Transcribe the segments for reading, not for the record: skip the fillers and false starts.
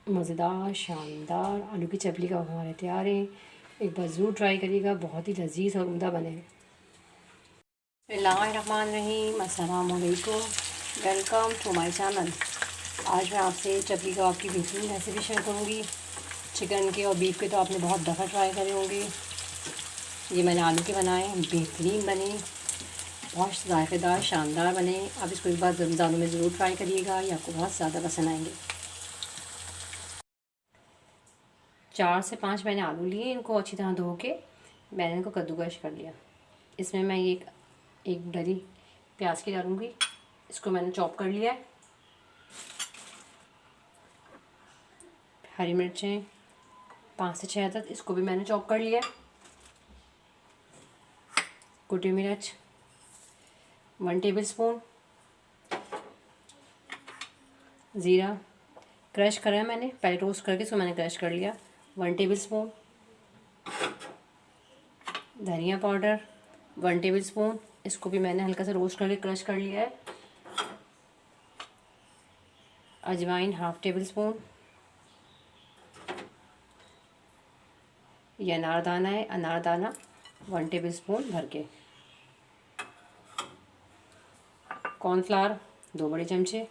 मज़ेदार शानदार आलू की चपली का हमारे तैयार है। एक बार ज़रूर ट्राई करिएगा, बहुत ही लजीज और उम्दा बने। बिस्मिल्लाहिर्रहमानिर्रहीम, अस्सलाम वालेकुम, वेलकम टू माय चैनल। आज मैं आपसे चपली कबाब की बेहतरीन रेसिपी शेयर करूँगी। चिकन के और बीफ के तो आपने बहुत दफ़ा ट्राई करे होंगे। ये मैंने आलू के बनाए, बेहतरीन बने, बहुत जायकेदार शानदार बने। आप इसको एक बार रमज़ानों में ज़रूर ट्राई करिएगा, ये आपको बहुत ज़्यादा पसंद आएंगे। 4 से 5 मैंने आलू लिए, इनको अच्छी तरह धो के मैंने इनको कद्दूकश कर लिया। इसमें मैं एक डली प्याज की डालूँगी, इसको मैंने चॉप कर लिया है। हरी मिर्चें 5 से 6 अदद, इसको भी मैंने चॉप कर लिया है। कुटी मिर्च 1 टेबल स्पून, ज़ीरा क्रश करा है मैंने, पहले रोस्ट करके इसको मैंने क्रश कर लिया 1 टेबल स्पून। धनिया पाउडर 1 टेबल स्पून, इसको भी मैंने हल्का सा रोस्ट करके क्रश कर लिया है। अजवाइन 1/2 टेबल स्पून। ये अनारदाना है, अनारदाना 1 टेबल स्पून भर के। कॉर्नफ्लावर 2 बड़े चमचे।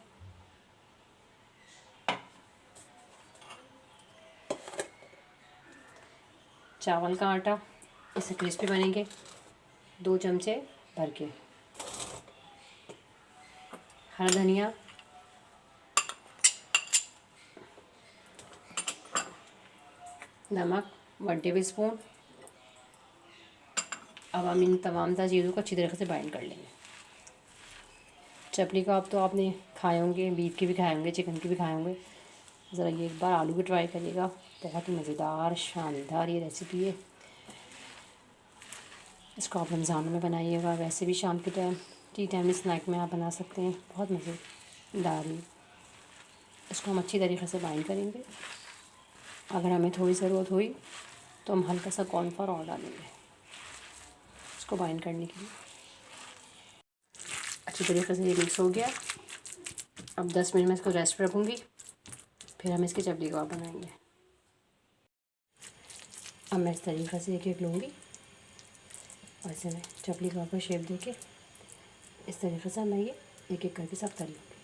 चावल का आटा, इससे क्रिस्पी बनेंगे, 2 चमचे भर के। हरा धनिया, नमक 1 टेबल स्पून। अब हम इन तमाम चीज़ों को अच्छी तरीके से बाइंड कर लेंगे। चपली कबाब तो आपने खाए होंगे, बीफ के भी खाए होंगे, चिकन के भी खाए होंगे। ज़रा ये एक बार आलू की ट्राई करिएगा, बहुत ही मज़ेदार शानदार ये रेसिपी है। इसको आप रमज़ान में बनाइएगा, वैसे भी शाम के टाइम टी टाइम स्नैक में आप बना सकते हैं, बहुत मज़ेदार है। इसको हम अच्छी तरीके से बाइंड करेंगे। अगर हमें थोड़ी ज़रूरत हुई तो हम हल्का सा कॉर्नफ्लोर और डालेंगे इसको बाइंड करने के लिए। अच्छी तरीके से ये मिक्स हो गया। अब 10 मिनट में इसको रेस्ट पर रखूँगी, फिर हम इसकी चपली कबाब बनाएंगे। अब मैं इस तरीके से एक लूँगी और इसे मैं चपली कबाब का शेप देके इस तरीके से मैं ये एक करके सब तल लूँगी।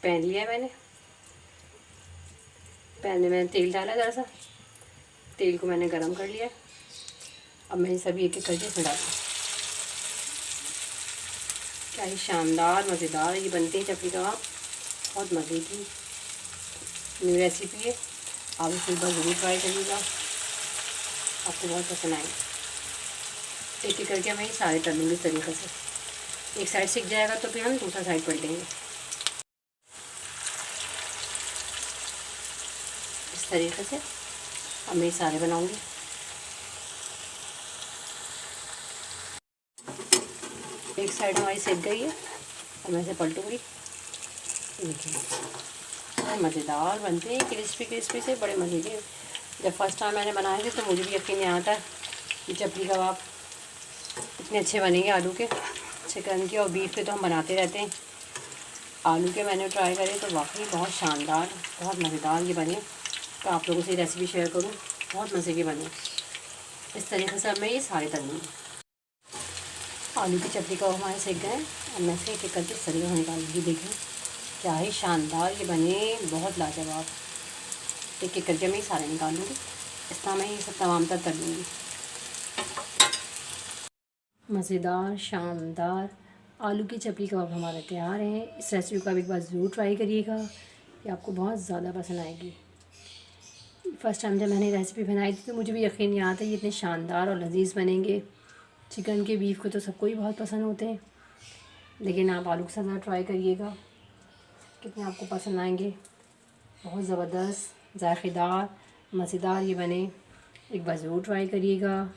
पैन लिया है मैंने, पैन में मैंने तेल डाला, ज़रा सा तेल को मैंने गरम कर लिया। अब मैं सभी एक करके इसमें डालती हूँ। क्या ही शानदार मज़ेदार ये बनते हैं चपली कबाब, बहुत मज़े की न्यू रेसिपी है। आप इसे एक बार ज़रूर ट्राई करिएगा, आपको बहुत पसंद आएगा। एक करके मैं सारे कर लूँगी इस तरीके से। एक साइड सीख जाएगा तो फिर हम दूसरा साइड पलट लेंगे। इस तरीके से अब मैं सारे बनाऊँगी। एक साइड हमारी सेक गई है, अब मैं इसे पलटूँगी। देखिए मज़ेदार बनते हैं, क्रिस्पी क्रिस्पी से, बड़े मज़े के। जब फर्स्ट टाइम मैंने बनाए थे तो मुझे भी यकीन नहीं आता कि चपली कबाब इतने अच्छे बनेंगे। आलू के, चिकन के और बीफ के तो हम बनाते रहते हैं, आलू के मैंने ट्राई करे तो वाकई बहुत शानदार, बहुत मज़ेदार ये बने। तो आप लोगों से रेसिपी शेयर करूँ, बहुत मज़े के बने। इस तरीके से अब मैं ये सारे तल लूँगी। आलू की चपली कबाब हमारे सेक गए, अब मैं से एक करके इस तरीके से निकालूँगी। देखें क्या ही शानदार ये बने, बहुत लाजवाब। एक करके मैं सारे निकालूँगी। इस तरह मैं ये सब तमाम तल लूँगी। मज़ेदार शानदार आलू की चपली कबाब हमारे तैयार हैं। इस रेसिपी को आप एक बार ज़रूर ट्राई करिएगा, ये आपको बहुत ज़्यादा पसंद आएगी। फ़र्स्ट टाइम जब मैंने रेसिपी बनाई थी तो मुझे भी यकीन नहीं आता ये इतने शानदार और लजीज बनेंगे। चिकन के बीफ को तो सबको ही बहुत पसंद होते हैं, लेकिन आप आलू के साथ ट्राई करिएगा, कितने आपको पसंद आएंगे। बहुत ज़बरदस्त जायकेदार मज़ेदार ये बने, एक बार ज़रूर ट्राई करिएगा।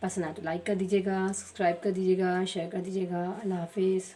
पसंद आए तो लाइक कर दीजिएगा, सब्सक्राइब कर दीजिएगा, शेयर कर दीजिएगा। अल्लाह हाफिज़।